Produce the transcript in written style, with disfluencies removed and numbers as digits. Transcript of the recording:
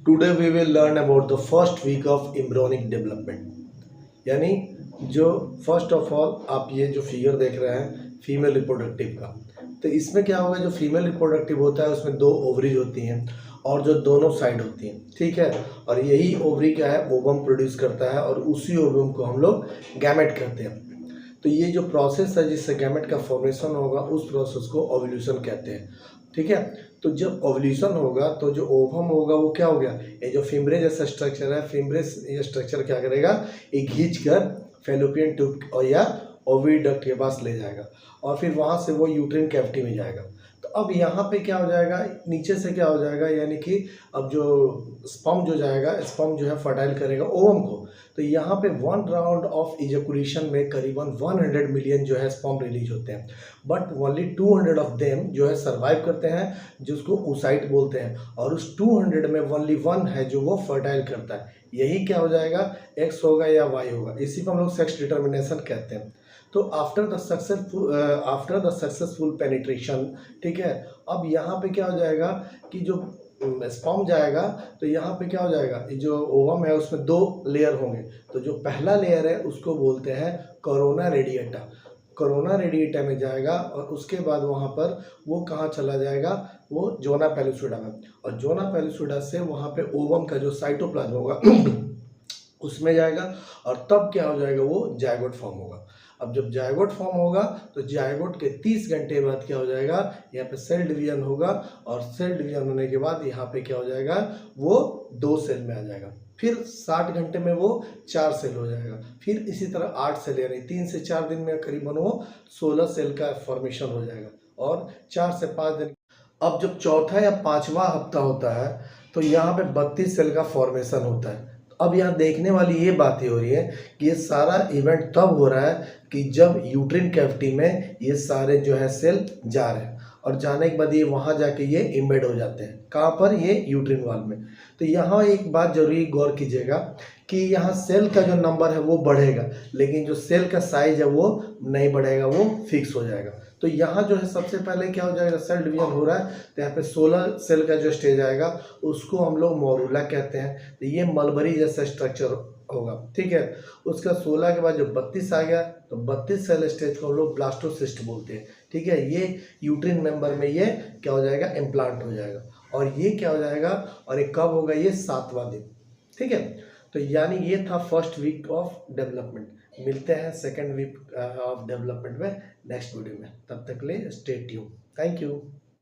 Today we will learn about the first week of embryonic development. यानी जो first of all आप ये जो फिगर देख रहे हैं फीमेल रिप्रोडक्टिव का, तो इसमें क्या होगा, जो फीमेल रिप्रोडक्टिव होता है उसमें दो ओवरीज होती हैं और जो दोनों साइड होती हैं, ठीक है। और यही ओवरी क्या है, ओवम प्रोड्यूस करता है और उसी ओवम को हम लोग गैमेट कहते हैं। तो ये जो प्रोसेस है जिससे गैमेट का फॉर्मेशन होगा उस प्रोसेस को ओव्यूलेशन कहते हैं, ठीक है। तो जब ओव्यूलेशन होगा तो जो ओवम होगा वो क्या हो गया, ये जो फिम्ब्रे जैसा स्ट्रक्चर है, फिम्ब्रेस ये स्ट्रक्चर क्या करेगा, ये खींच कर फेलोपियन ट्यूब और या ओविडक्ट के पास ले जाएगा और फिर वहाँ से वो यूट्रिन कैविटी में जाएगा। तो अब यहाँ पे क्या हो जाएगा, नीचे से क्या हो जाएगा, यानी कि अब जो स्पर्म जो जाएगा, स्पर्म जो है फर्टाइल करेगा ओवम को। तो यहाँ पे 1 राउंड ऑफ इजैकुलेशन में करीबन 100 मिलियन जो है स्पर्म रिलीज होते हैं, बट ओनली 200 ऑफ देम जो है सर्वाइव करते हैं, जिसको oocyte बोलते हैं। और उस 200 में ओनली 1 है जो वो फर्टाइल करता है। यही क्या हो जाएगा, एक्स होगा या वाई होगा, इसी को हम लोग सेक्स डिटर्मिनेशन कहते हैं। तो आफ्टर द सक्सेसफुल पेनिट्रेशन, ठीक है, अब यहाँ पे क्या हो जाएगा कि जो स्पर्म जाएगा तो यहाँ पे क्या हो जाएगा, जो ओवम है उसमें 2 लेयर होंगे। तो जो पहला लेयर है उसको बोलते हैं कोरोना रेडिएटा। कोरोना रेडिएटा में जाएगा और उसके बाद वहाँ पर वो कहाँ चला जाएगा, वो जोना पेलुसिडा में। और जोना पेलुसिडा से वहाँ पे ओवम का जो साइटोप्लाज्म होगा उसमें जाएगा और तब क्या हो जाएगा, वो जायगोट फॉर्म होगा। अब जब जायगोट फॉर्म होगा तो जायगोट के 30 घंटे बाद क्या हो जाएगा, यहाँ पे सेल डिवीजन होगा और सेल डिवीजन होने के बाद यहाँ पे क्या हो जाएगा, वो 2 सेल में आ जाएगा। फिर 60 घंटे में वो 4 सेल हो जाएगा। फिर इसी तरह 8 सेल, यानी 3 से 4 दिन में करीबन वो 16 सेल का फॉर्मेशन हो जाएगा और 4 से 5 दिन। अब जब चौथा या 5वां हफ्ता होता है तो यहाँ पे 32 सेल का फॉर्मेशन होता है। अब यहाँ देखने वाली ये बातें हो रही है कि ये सारा इवेंट तब हो रहा है कि जब यूट्रिन कैविटी में ये सारे जो है सेल जा रहे हैं और जाने के बाद ये वहाँ जाके ये इम्बेड हो जाते हैं। कहाँ पर, ये यूट्रिन वॉल में। तो यहाँ एक बात जरूरी गौर कीजिएगा कि यहाँ सेल का जो नंबर है वो बढ़ेगा, लेकिन जो सेल का साइज है वो नहीं बढ़ेगा, वो फिक्स हो जाएगा। तो यहाँ जो है सबसे पहले क्या हो जाएगा, सेल डिवीजन हो रहा है तो यहाँ पे 16 सेल का जो स्टेज आएगा उसको हम लोग मोरूला कहते हैं। तो ये मलबरी जैसा स्ट्रक्चर होगा, ठीक है। उसका 16 के बाद जो 32 आ गया तो 32 सेल स्टेज को हम लोग ब्लास्टोसिस्ट बोलते हैं, ठीक है। ये यूट्रिन मेंबर में ये क्या हो जाएगा, इम्प्लांट हो जाएगा और ये क्या हो जाएगा, और ये कब होगा, ये 7वां दिन, ठीक है। तो यानी ये था फर्स्ट वीक ऑफ डेवलपमेंट। मिलते हैं सेकेंड वीक ऑफ डेवलपमेंट में नेक्स्ट वीडियो में, तब तक के लिए स्टे ट्यून। Thank you.